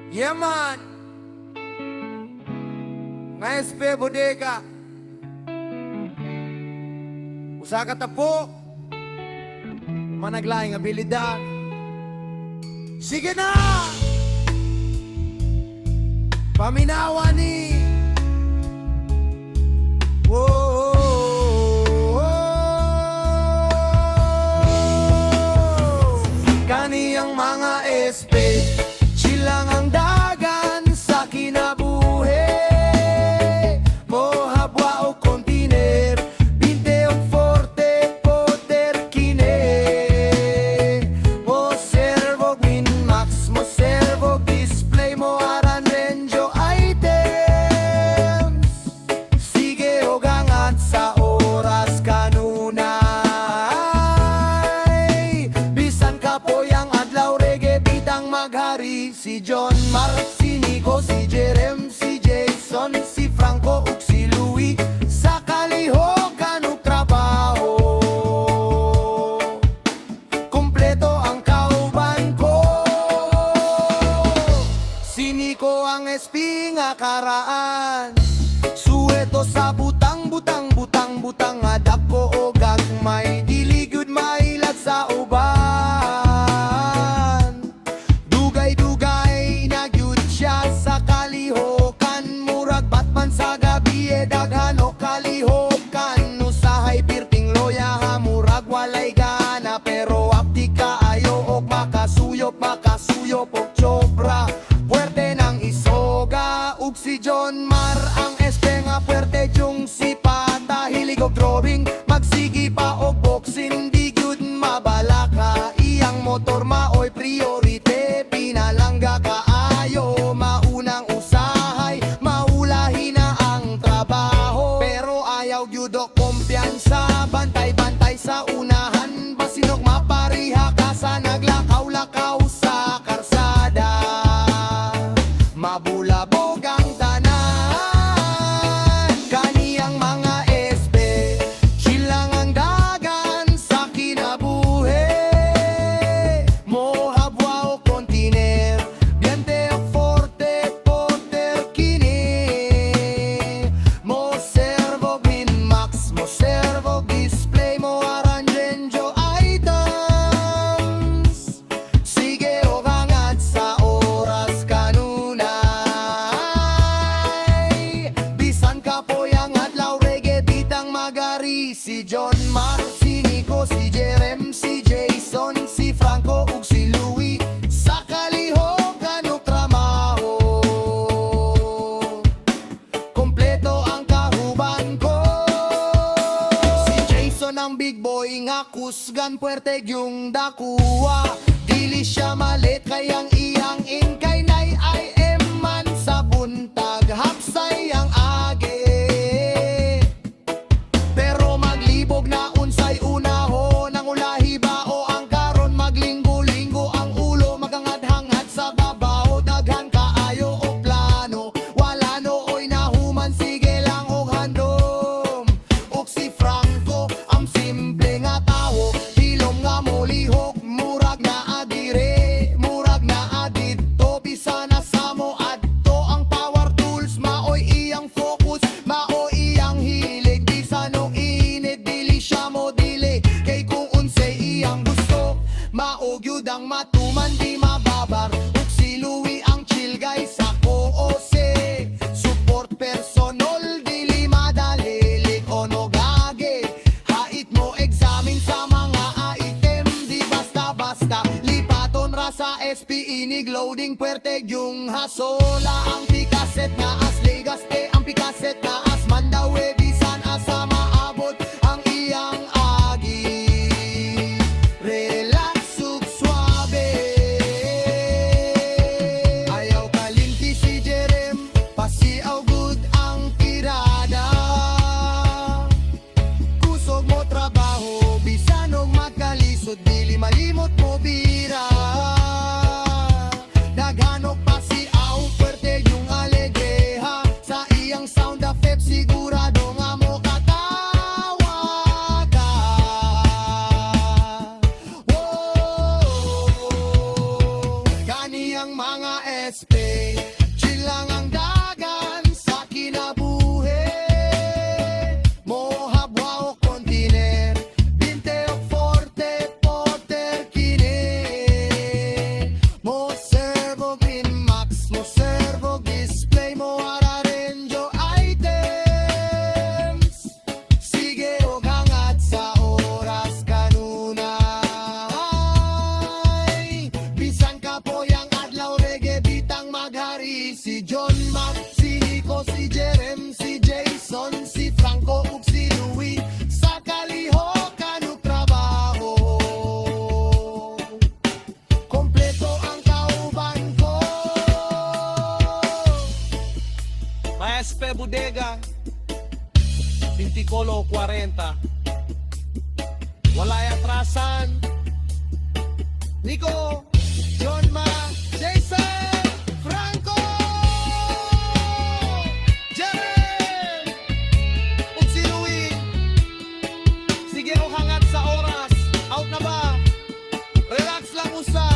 Yeah man, nga SP Bodega, usa ka tapo, managlaing abilidad. Sige na! Paminawa ni kaniyang mga SP, silang ang dagan sa kinabuhi. Mohabwa o kontiner, 20 o 40 poder kine. Mo servo Winmax, mo servo display, mo aran renjo items. Sige o gangat sa oras kanunay. Bisan ka po yang adlaw reggae bitang maghari. Si John Mark, si Nico, si Jerem, si Jason, si Franco, ug si Louie. Sa kalihog kanong trabaho, kumpleto ang kauban ko. Si Nico ang SP nga karaan, suweto sa butang-butang, butang-butang nga dako o gagmay, dili gyud mailag sa uban. Dugay-dugay na gyud siya sa kalihokan, murag Batman sa gabi e daghan o kalihokan. Usahay pirting loya ha, murag walay gana, pero apti kaayo og makasuyop og chopra. Puwerte ng isoga ug si John Mar ang este nga puwerte jung si Pata hilig og drawing, magsigi pa og boxing, di gyud mabalaka. Iyang motor maoy priorite, pinalangga kaayo, maunang usahay, maulahi na ang trabaho. Pero ayaw gyud og kumpiyansa, bantay-bantay sa unahan, basinog mapariha ka sa naglakaw-lakaw sa karsada. Mabulabog ang tanan, kaniyang mga SP, silang ang dagan sa kinabuhi. Mohabwa o kontiner, 20 o 40 poder kini. Mo servo Winmax, mo servo display, mo aran renjo items. Sige o gangat sa oras kanunay. Bisan ka po yang adlaw reggae bitang magari. Si John Mark, si Nico, si Jerem, si Jason, si Franco ug si Louie. Sa kalihog kanong trabaho, kumpleto ang kahuban ko. Si Jason ang big boy nga kusgan, puwerte gyung dakuha. Dili siya malit kayang iyang inkay nay IM man sa buntag, hapsay ang age. Pero maglibog na unsay unahon, ang ulahi ba o ang karon maglinggo-linggo ang ulo, magangadhangad sa babaw, daghan kaayo o plano, wala nooy nahuman, sige lang og handom. Ug si Franco ang simple nga tawo, hilom nga molihok, murag na adire, murag na adito, bisa na sa mo adto ang power tools, maoy iyang focus, maoy iyang hilig, bisa nung init dili siya mo dili, kay kung unsay iyang gusto, maog yun ang matuman di mababar. Ug si Louie ang chill guys sa OOC, support personal dili madali, liko no gage, hait mo examine sa mga item, di basta-basta lipaton ra sa SP, inig loading puwerte yung hasola. Ang pikaset na as ligaste, ang pikaset na as mandawe, bisan asa maabot ang iyang agi. Relax ug suabe, ayaw kalimti si Jerem, pasiaw good ang tirada. Kusog mo trabaho, bisan og magkalisod, dili malimot mo bira. Daghanok pa si aw, puwerte yung alegreha, sa iyang sound effect sigurado nga mo katawa ka. Kaniyang mga mga SP. Chill lang ang dagan sa kinabuhi. Mo habwa o kontiner, 20 o forte, porter kini. Mo servo max, mo servo display, mo ararenjo items. Sige o hangat sa oras kanunay. Bisan ka po yang adlaw reggae bitang maghari. Si John Mac, si Nico, si Jerem, si Jason, si Franco ug si Louie. Sa kaliho kanug trabaho, kompleto ang kauban ko. Maespe Bodega, Pinticolo 40. Walay atrasan. Nico, John Ma, Jason, Franco, Jerem, ug si Louie. Sige o hangat sa oras. Out na ba? Relax lang usa.